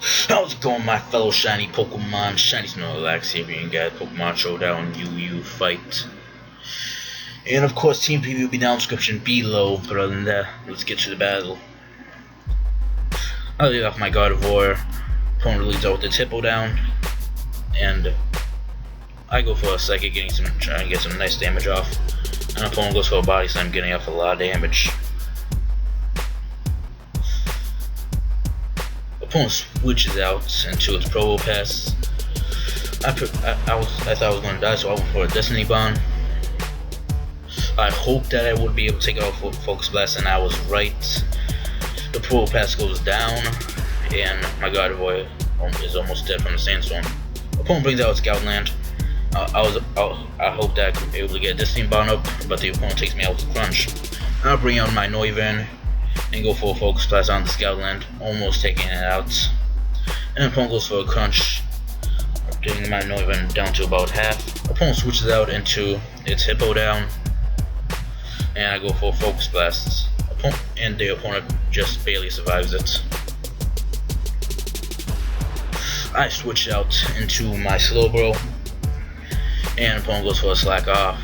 How's it going, my fellow shiny Pokemon? Shiny Snorlax here, being guys. Pokemon Showdown UU fight. And of course, team preview will be down in the description below. But other than that, let's get to the battle. I'll lead off my Gardevoir. Opponent leads out with the Hippo down. And I go for a Psychic, trying to get some nice damage off. And opponent goes for a Body Slam, getting off a lot of damage. Opponent switches out into its Provo Pass. I thought I was going to die, so I went for a Destiny Bond. I hoped that I would be able to take out Focus Blast, and I was right. The Provo Pass goes down, and my Gardevoir is almost dead from the Sandstorm. Opponent brings out its Scoutland. I hope that I could be able to get a Destiny Bond up, but the opponent takes me out with Crunch. I'll bring out my Noivern and go for a Focus Blast on the Scoutland, almost taking it out. And opponent goes for a Crunch, getting my Noivern down to about half. Opponent switches out into its Hippo down, and I go for a Focus Blast. And the opponent just barely survives it. I switch out into my Slowbro, and opponent goes for a Slack Off.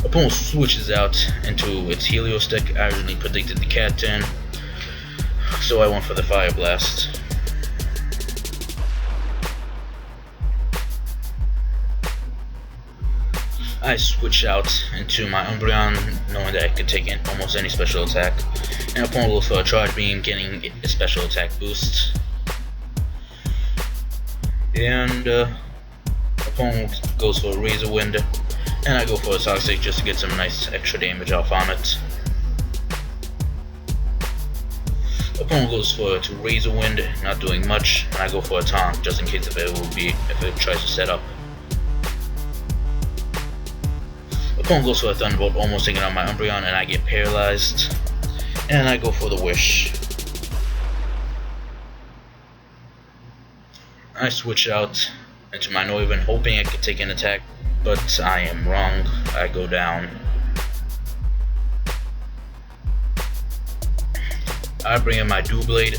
Opponent switches out into its Helio Stick. I originally predicted the Cat turn, so I went for the Fire Blast. I switch out into my Umbreon, knowing that I could take in almost any special attack. And opponent goes for a Charge Beam, getting a special attack boost. And opponent goes for a Razor Wind, and I go for a Toxic just to get some nice extra damage off on it. Opponent goes for a Razor Wind, not doing much, and I go for a Taunt just in case if it tries to set up. Opponent goes for a Thunderbolt, almost taking out my Umbreon, and I get paralyzed. And I go for the Wish. I switch out into my Noivern, hoping I could take an attack, but I am wrong. I go down. I bring in my Doublade,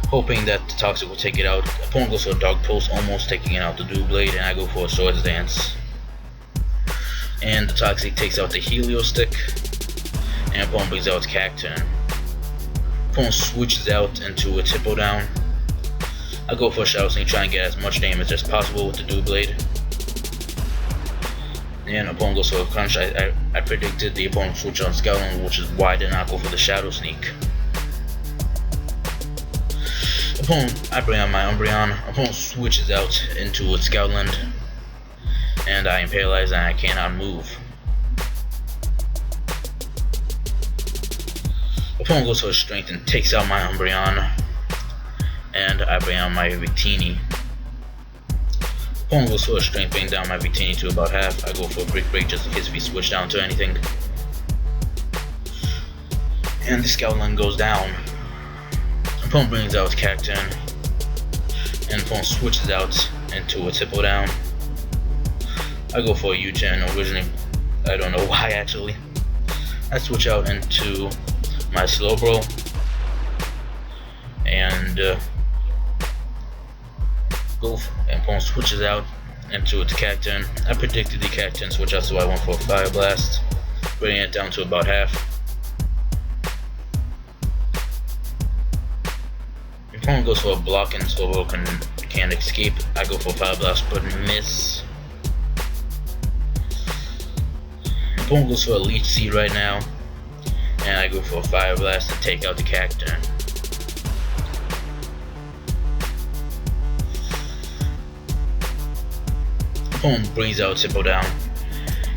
hoping that the Toxic will take it out. Opponent goes for a Dark Pulse, almost taking out the Doublade, and I go for a Swords Dance. And the Toxic takes out the Helio Stick, and opponent brings out its Cacturn. Opponent switches out into its Hippo down. I go for a Shadow Sneak, trying to get as much damage as possible with the Doublade. And opponent goes for a Crunch. I predicted the opponent switch on Scoutland, which is why I did not go for the Shadow Sneak. I bring out my Umbreon. Opponent switches out into its Scoutland, and I am paralyzed and I cannot move. Opponent goes for a Strength and takes out my Umbreon, and I bring out my Victini. Opponent goes for a Strength, bringing down my Victini to about half. I go for a Brick Break just in case if he switch down to anything. And the Scoutland goes down. Opponent brings out its Cacturn, and opponent switches out into its Hippo down. I go for a U-turn. Originally, I don't know why actually. I switch out into my Slowbro, and opponent switches out into its Cacturn. I predicted the Cacturn switch out, so I went for a Fire Blast, bringing it down to about half. Opponent goes for a block, and Slowbro can't escape. I go for a Fire Blast, but miss. Opponent goes for a Leech Seed right now, and I go for a Fire Blast to take out the Cacturn. Opponent brings out Hippo down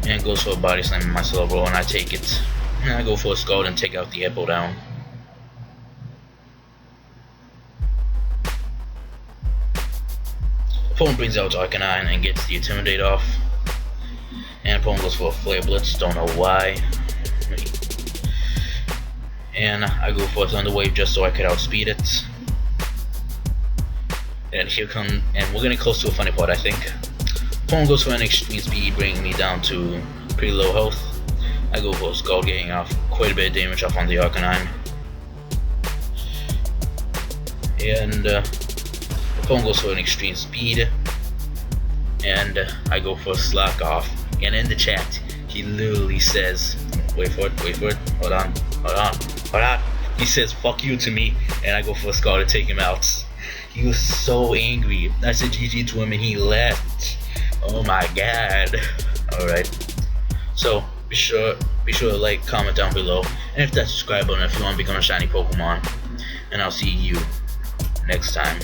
and goes for a Body Slam in my Slowbro, and I take it. And I go for a Scald and take out the Hippo down. Opponent brings out Arcanine and gets the Intimidate off. And opponent goes for a Flare Blitz, don't know why. And I go for a Thunder Wave just so I could outspeed it. And here come, and we're getting close to a funny part, I think. Opponent goes for an extreme speed, bringing me down to pretty low health. I go for a Skull, getting off quite a bit of damage off on the Arcanine. And the opponent goes for an extreme speed, and I go for a slack off. And in the chat, he literally says, wait for it, hold on. He says, fuck you to me, and I go for a Scar to take him out. He was so angry. I said GG to him and he left. Oh my god. Alright. So be sure to like, comment down below, and hit that subscribe button if you want to become a shiny Pokemon. And I'll see you next time.